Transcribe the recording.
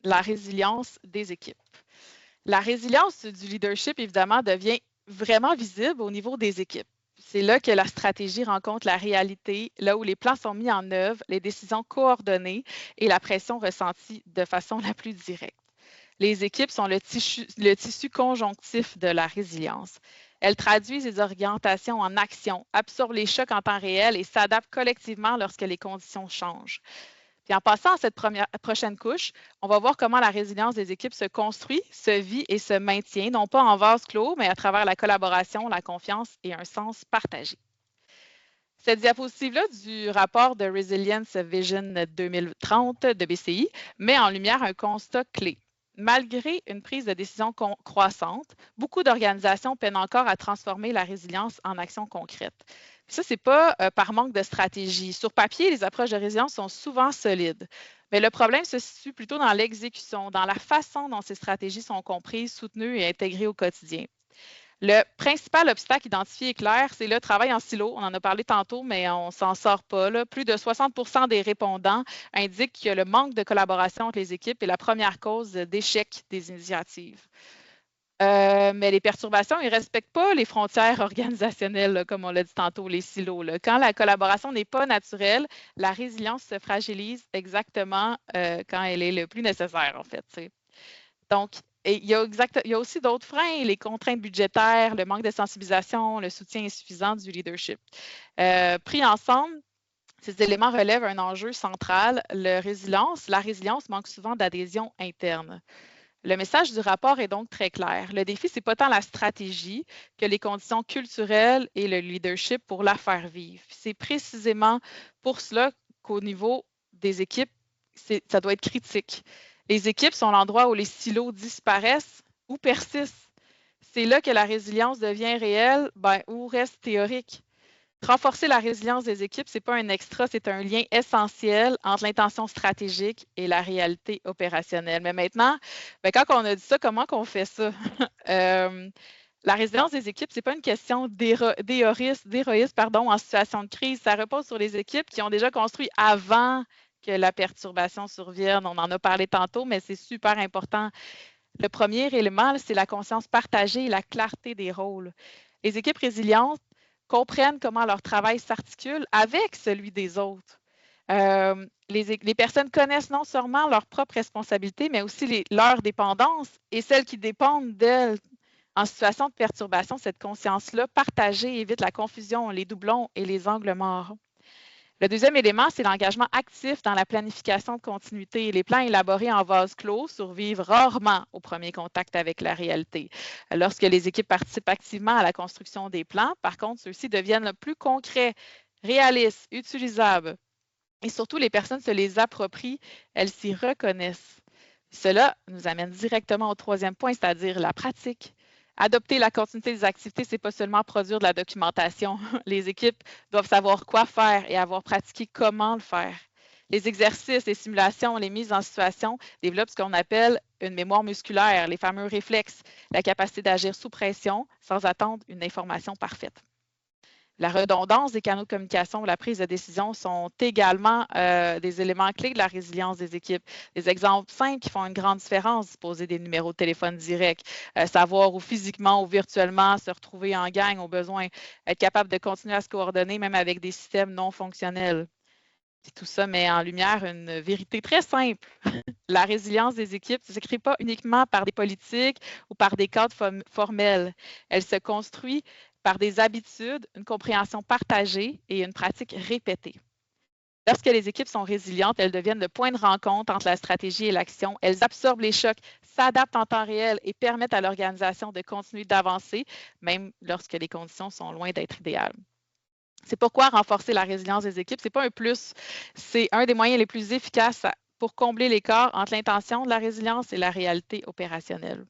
la résilience des équipes. La résilience du leadership, évidemment, devient vraiment visible au niveau des équipes. C'est là que la stratégie rencontre la réalité, là où les plans sont mis en œuvre, les décisions coordonnées et la pression ressentie de façon la plus directe. Les équipes sont le tissu conjonctif de la résilience. Elles traduisent les orientations en action, absorbent les chocs en temps réel et s'adaptent collectivement lorsque les conditions changent. Puis en passant à cette prochaine couche, on va voir comment la résilience des équipes se construit, se vit et se maintient, non pas en vase clos, mais à travers la collaboration, la confiance et un sens partagé. Cette diapositive-là du rapport de Resilience Vision 2030 de BCI met en lumière un constat clé. Malgré une prise de décision croissante, beaucoup d'organisations peinent encore à transformer la résilience en action concrète. Ça, ce n'est pas par manque de stratégie. Sur papier, les approches de résilience sont souvent solides, mais le problème se situe plutôt dans l'exécution, dans la façon dont ces stratégies sont comprises, soutenues et intégrées au quotidien. Le principal obstacle identifié est clair, c'est le travail en silo. On en a parlé tantôt, mais on ne s'en sort pas. Là. Plus de 60% des répondants indiquent que le manque de collaboration entre les équipes est la première cause d'échec des initiatives. Mais les perturbations, ils ne respectent pas les frontières organisationnelles, là, comme on l'a dit tantôt, les silos. Là. Quand la collaboration n'est pas naturelle, la résilience se fragilise exactement quand elle est le plus nécessaire, en fait. T'sais. Donc, il y a aussi d'autres freins, les contraintes budgétaires, le manque de sensibilisation, le soutien insuffisant du leadership. Pris ensemble, ces éléments relèvent un enjeu central. La résilience manque souvent d'adhésion interne. Le message du rapport est donc très clair. Le défi, ce n'est pas tant la stratégie que les conditions culturelles et le leadership pour la faire vivre. C'est précisément pour cela qu'au niveau des équipes, ça doit être critique. Les équipes sont l'endroit où les silos disparaissent ou persistent. C'est là que la résilience devient réelle ou reste théorique. Renforcer la résilience des équipes, ce n'est pas un extra, c'est un lien essentiel entre l'intention stratégique et la réalité opérationnelle. Mais maintenant, quand on a dit ça, comment qu'on fait ça? La résilience des équipes, ce n'est pas une question d'héroïsme en situation de crise. Ça repose sur les équipes qui ont déjà construit avant que la perturbation survienne. On en a parlé tantôt, mais c'est super important. Le premier élément, c'est la conscience partagée et la clarté des rôles. Les équipes résilientes comprennent comment leur travail s'articule avec celui des autres. Les personnes connaissent non seulement leurs propres responsabilités, mais aussi leurs dépendances et celles qui dépendent d'elles. En situation de perturbation, cette conscience-là partagée évite la confusion, les doublons et les angles morts. Le deuxième élément, c'est l'engagement actif dans la planification de continuité. Les plans élaborés en vase clos survivent rarement au premier contact avec la réalité. Lorsque les équipes participent activement à la construction des plans, par contre, ceux-ci deviennent plus concrets, réalistes, utilisables. Et surtout, les personnes se les approprient, elles s'y reconnaissent. Cela nous amène directement au troisième point, c'est-à-dire la pratique. Adopter la continuité des activités, ce n'est pas seulement produire de la documentation. Les équipes doivent savoir quoi faire et avoir pratiqué comment le faire. Les exercices, les simulations, les mises en situation développent ce qu'on appelle une mémoire musculaire, les fameux réflexes, la capacité d'agir sous pression sans attendre une information parfaite. La redondance des canaux de communication ou la prise de décision sont également des éléments clés de la résilience des équipes. Des exemples simples qui font une grande différence, disposer des numéros de téléphone directs, savoir où physiquement ou virtuellement se retrouver en gang au besoin, être capable de continuer à se coordonner même avec des systèmes non fonctionnels. Et tout ça met en lumière une vérité très simple. La résilience des équipes ne s'écrit pas uniquement par des politiques ou par des cadres formels. Elle se construit par des habitudes, une compréhension partagée et une pratique répétée. Lorsque les équipes sont résilientes, elles deviennent le point de rencontre entre la stratégie et l'action. Elles absorbent les chocs, s'adaptent en temps réel et permettent à l'organisation de continuer d'avancer, même lorsque les conditions sont loin d'être idéales. C'est pourquoi renforcer la résilience des équipes, ce n'est pas un plus, c'est un des moyens les plus efficaces pour combler l'écart entre l'intention de la résilience et la réalité opérationnelle.